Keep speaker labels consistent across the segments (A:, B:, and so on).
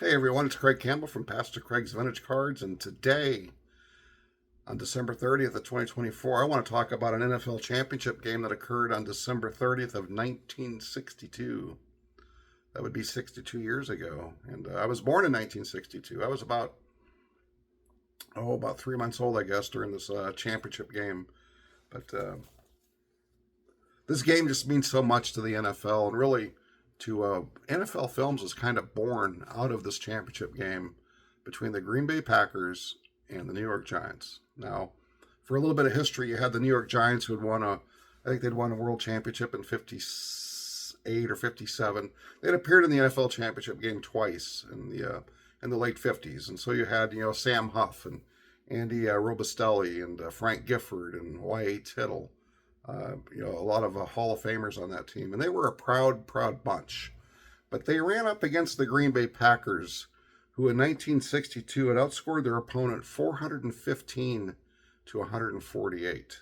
A: Hey everyone, it's Craig Campbell from Pastor Craig's Vintage Cards, and today, on December 30th of 2024, I want to talk about an NFL championship game that occurred on December 30th of 1962. That would be 62 years ago, and I was born in 1962. I was about 3 months old, I guess, during this championship game. But this game just means so much to the NFL, and really to NFL Films was kind of born out of this championship game between the Green Bay Packers and the New York Giants. Now, for a little bit of history, you had the New York Giants who had I think they'd won a world championship in 58 or 57. They'd appeared in the NFL championship game twice in the late 50s. And so you had, Sam Huff and Andy Robustelli and Frank Gifford and Y.A. Tittle. A lot of Hall of Famers on that team, and they were a proud, proud bunch. But they ran up against the Green Bay Packers, who in 1962 had outscored their opponent 415 to 148.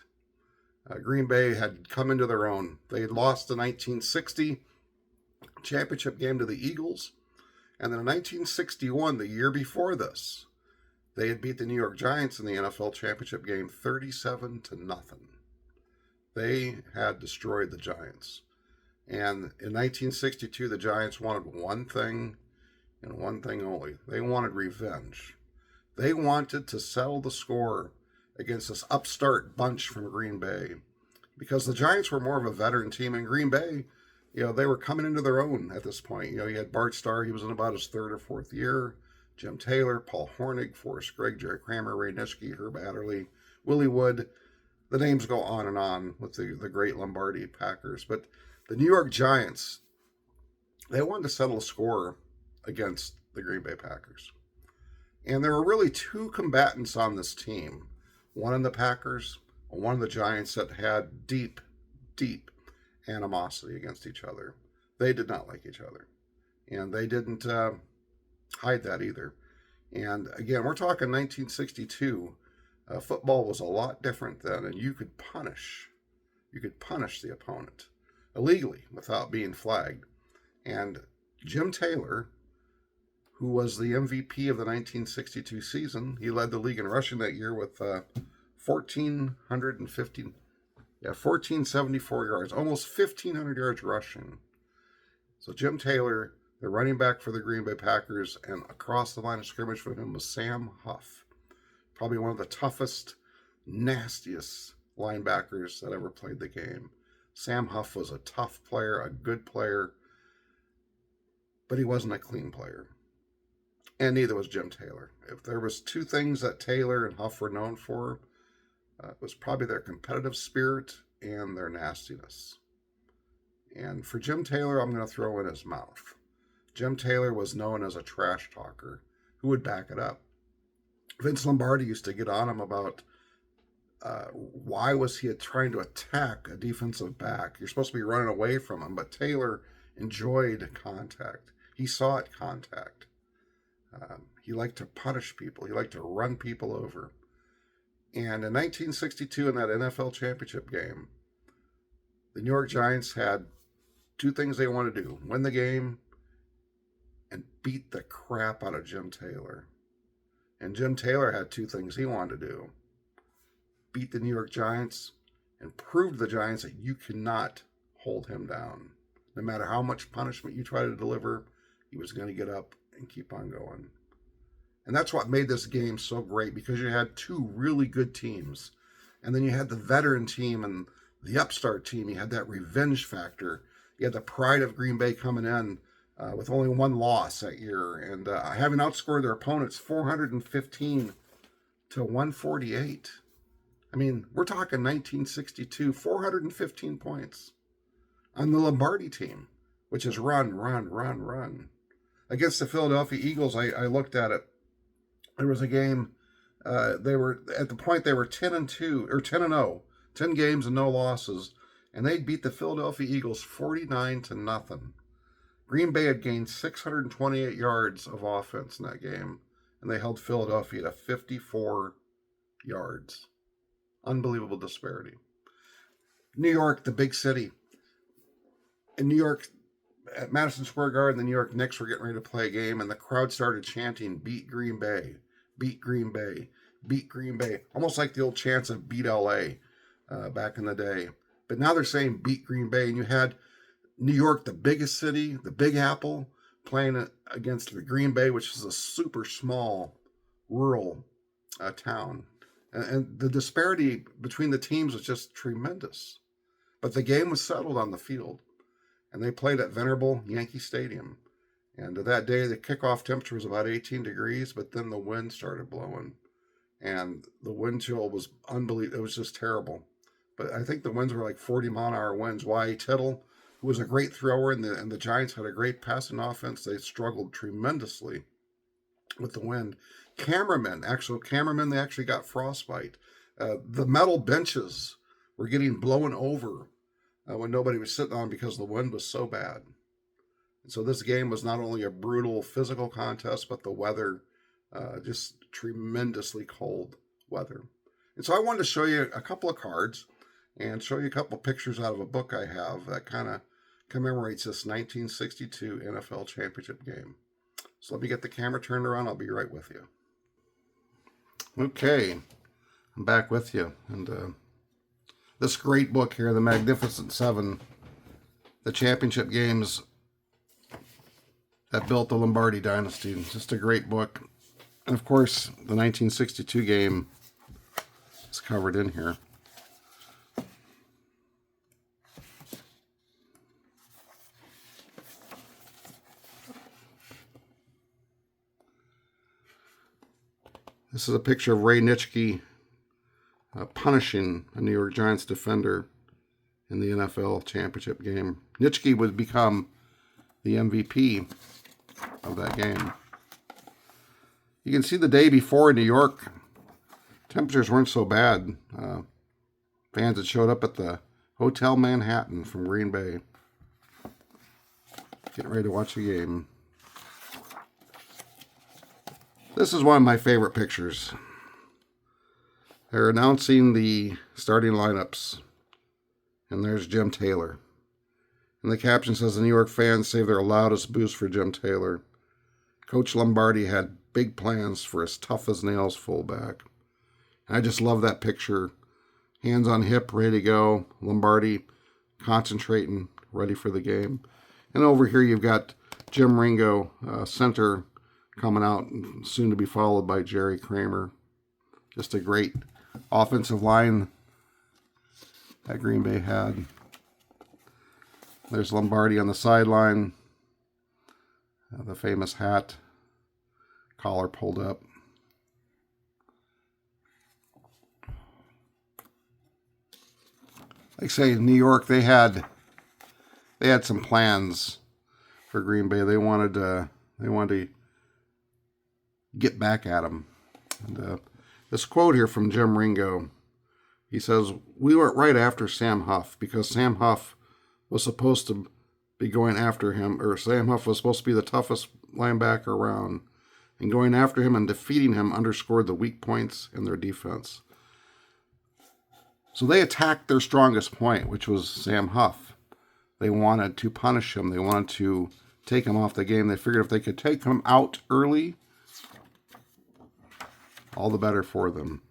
A: Green Bay had come into their own. They had lost the 1960 championship game to the Eagles, and then in 1961, the year before this, they had beat the New York Giants in the NFL championship game 37 to nothing. They had destroyed the Giants. And in 1962, the Giants wanted one thing and one thing only. They wanted revenge. They wanted to settle the score against this upstart bunch from Green Bay. Because the Giants were more of a veteran team, and Green Bay, they were coming into their own at this point. You had Bart Starr, he was in about his third or fourth year. Jim Taylor, Paul Hornig, Forrest Gregg, Jerry Kramer, Ray Nitschke, Herb Adderley, Willie Wood. The names go on with the great Lombardi Packers. But the New York Giants, they wanted to settle a score against the Green Bay Packers. And there were really two combatants on this team. One in the Packers, and one of the Giants that had deep, deep animosity against each other. They did not like each other. And they didn't hide that either. And again, we're talking 1962. Football was a lot different then, and you could punish the opponent illegally without being flagged. And Jim Taylor, who was the MVP of the 1962 season, he led the league in rushing that year with 1474 yards, almost 1,500 yards rushing. So Jim Taylor, the running back for the Green Bay Packers, and across the line of scrimmage for him was Sam Huff. Probably one of the toughest, nastiest linebackers that ever played the game. Sam Huff was a tough player, a good player, but he wasn't a clean player. And neither was Jim Taylor. If there was two things that Taylor and Huff were known for, it was probably their competitive spirit and their nastiness. And for Jim Taylor, I'm going to throw in his mouth. Jim Taylor was known as a trash talker who would back it up. Vince Lombardi used to get on him about why was he trying to attack a defensive back? You're supposed to be running away from him, but Taylor enjoyed contact. He saw it contact. He liked to punish people. He liked to run people over. And in 1962, in that NFL championship game, the New York Giants had two things they wanted to do: win the game and beat the crap out of Jim Taylor. And Jim Taylor had two things he wanted to do: beat the New York Giants and prove to the Giants that you cannot hold him down. No matter how much punishment you try to deliver, he was going to get up and keep on going. And that's what made this game so great, because you had two really good teams. And then you had the veteran team and the upstart team. You had that revenge factor. You had the pride of Green Bay coming in with only one loss that year, and having outscored their opponents 415 to 148. I mean, we're talking 1962, 415 points on the Lombardi team, which is run. Against the Philadelphia Eagles, I looked at it. There was a game. They were at the point they were 10-2 or 10-0, 10 games and no losses, and they beat the Philadelphia Eagles 49 to nothing. Green Bay had gained 628 yards of offense in that game, and they held Philadelphia to 54 yards. Unbelievable disparity. New York, the big city. In New York, at Madison Square Garden, the New York Knicks were getting ready to play a game, and the crowd started chanting, "Beat Green Bay, beat Green Bay, beat Green Bay," almost like the old chants of "Beat LA" back in the day. But now they're saying "Beat Green Bay," and you had New York, the biggest city, the Big Apple, playing against the Green Bay, which is a super small rural town. And the disparity between the teams was just tremendous. But the game was settled on the field, and they played at Venerable Yankee Stadium. And that day, the kickoff temperature was about 18 degrees, but then the wind started blowing, and the wind chill was unbelievable. It was just terrible. But I think the winds were like 40-mile-an-hour winds. Y.A. Tittle, who was a great thrower, and the Giants had a great passing offense. They struggled tremendously with the wind. Cameramen, they actually got frostbite. The metal benches were getting blown over when nobody was sitting on because the wind was so bad. And so this game was not only a brutal physical contest, but the weather, just tremendously cold weather. And so I wanted to show you a couple of cards and show you a couple of pictures out of a book I have that kind of commemorates this 1962 NFL championship game. So let me get the camera turned around. I'll be right with you. Okay, I'm back with you. And this great book here, The Magnificent Seven, the championship games that built the Lombardi dynasty. Just a great book. And of course, the 1962 game is covered in here. This is a picture of Ray Nitschke punishing a New York Giants defender in the NFL championship game. Nitschke would become the MVP of that game. You can see the day before in New York, temperatures weren't so bad. Fans had showed up at the Hotel Manhattan from Green Bay, getting ready to watch the game. This is one of my favorite pictures. They're announcing the starting lineups, and there's Jim Taylor. And the caption says, "The New York fans save their loudest boost for Jim Taylor. Coach Lombardi had big plans for his tough-as-nails fullback." And I just love that picture. Hands on hip, ready to go. Lombardi concentrating, ready for the game. And over here you've got Jim Ringo, center, coming out, and soon to be followed by Jerry Kramer. Just a great offensive line that Green Bay had. There's Lombardi on the sideline. The famous hat, collar pulled up. Like I say, in New York, they had some plans for Green Bay. They wanted to get back at him. And this quote here from Jim Ringo, he says, "We went right after Sam Huff because Sam Huff was supposed to be going after him, or Sam Huff was supposed to be the toughest linebacker around, and going after him and defeating him underscored the weak points in their defense." So they attacked their strongest point, which was Sam Huff. They wanted to punish him. They wanted to take him off the game. They figured if they could take him out early, all the better for them.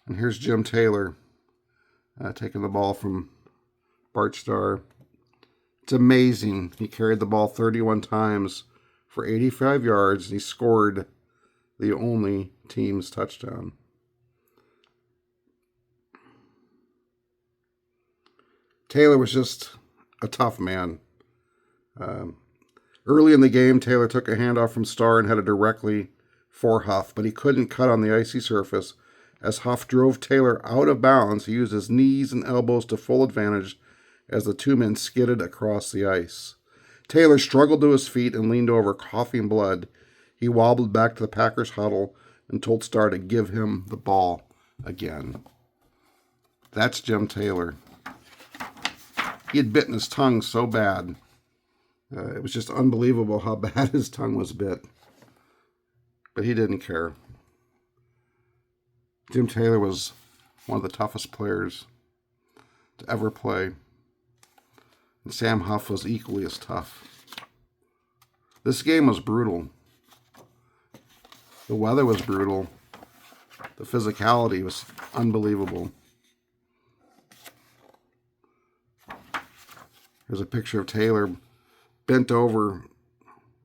A: And here's Jim Taylor taking the ball from Bart Starr. It's amazing. He carried the ball 31 times for 85 yards, and he scored the only team's touchdown. Taylor was just a tough man. Early in the game, Taylor took a handoff from Starr and headed directly for Huff, but he couldn't cut on the icy surface. As Huff drove Taylor out of bounds, he used his knees and elbows to full advantage as the two men skidded across the ice. Taylor struggled to his feet and leaned over, coughing blood. He wobbled back to the Packers' huddle and told Starr to give him the ball again. That's Jim Taylor. He had bitten his tongue so bad. It was just unbelievable how bad his tongue was bit. But he didn't care. Jim Taylor was one of the toughest players to ever play And Sam Huff was equally as tough. This game was brutal. The weather was brutal. The physicality was unbelievable. Here's a picture of Taylor bent over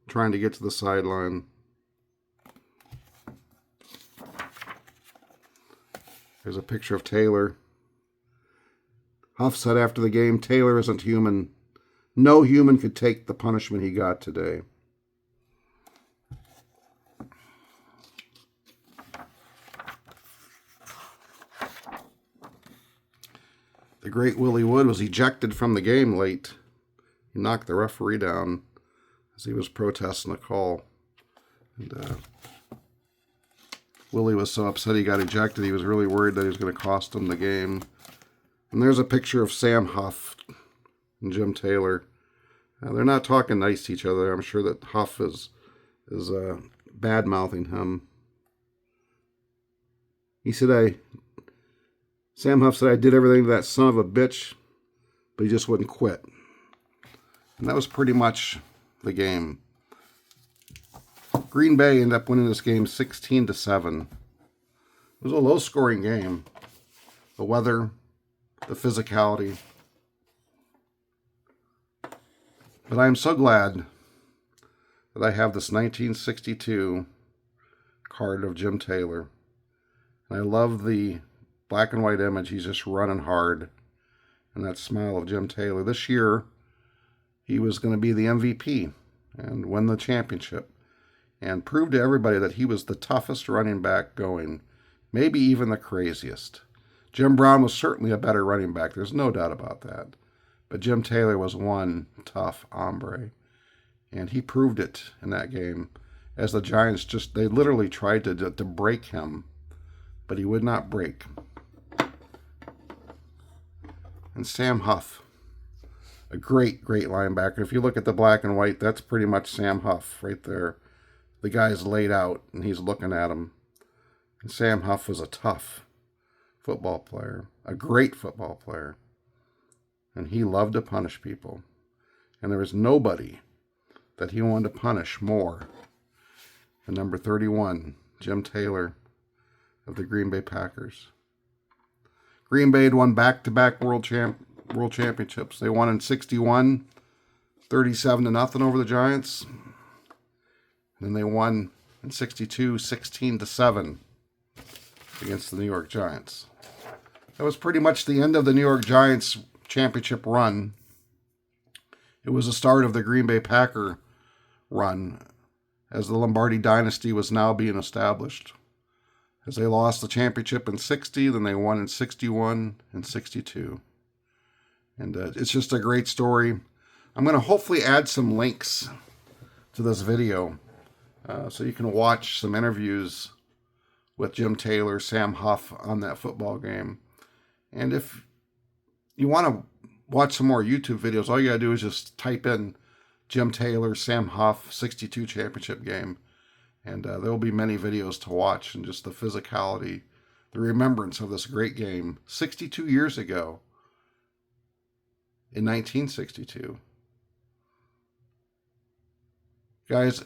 A: trying to get to the sideline. Here's a picture of Taylor. Huff said after the game, "Taylor isn't human. No human could take the punishment he got today." The great Willie Wood was ejected from the game late. He knocked the referee down as he was protesting a call. And Willie was so upset he got ejected, he was really worried that he was going to cost him the game. And there's a picture of Sam Huff and Jim Taylor. They're not talking nice to each other. I'm sure that Huff is bad-mouthing him. He said, Sam Huff said, "I did everything to that son of a bitch, but he just wouldn't quit." And that was pretty much the game. Green Bay ended up winning this game 16-7. It was a low-scoring game. The weather, the physicality. But I am so glad that I have this 1962 card of Jim Taylor. And I love the black and white image. He's just running hard. And that smile of Jim Taylor. This year, he was going to be the MVP and win the championship and prove to everybody that he was the toughest running back going, maybe even the craziest. Jim Brown was certainly a better running back. There's no doubt about that. But Jim Taylor was one tough hombre. And he proved it in that game as the Giants they literally tried to break him, but he would not break. And Sam Huff, a great, great linebacker. If you look at the black and white, that's pretty much Sam Huff right there. The guy's laid out, and he's looking at him. And Sam Huff was a tough football player, a great football player. And he loved to punish people. And there was nobody that he wanted to punish more than number 31, Jim Taylor of the Green Bay Packers. Green Bay had won back-to-back world championships. They won in 61, 37-0 over the Giants. And then they won in 62, 16-7 against the New York Giants. That was pretty much the end of the New York Giants championship run. It was the start of the Green Bay Packer run as the Lombardi dynasty was now being established. As they lost the championship in 60, then they won in 61 and 62. And it's just a great story. I'm going to hopefully add some links to this video so you can watch some interviews with Jim Taylor, Sam Huff on that football game. And if you want to watch some more YouTube videos, all you got to do is just type in Jim Taylor, Sam Huff, 62 championship game. And there will be many videos to watch and just the physicality, the remembrance of this great game 62 years ago in 1962. Guys,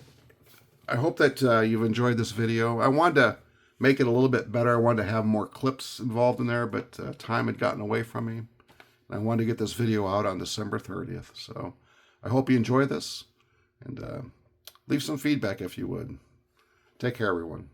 A: I hope that you've enjoyed this video. I wanted to make it a little bit better. I wanted to have more clips involved in there, but time had gotten away from me. I wanted to get this video out on December 30th. So I hope you enjoy this, and leave some feedback if you would. Take care, everyone.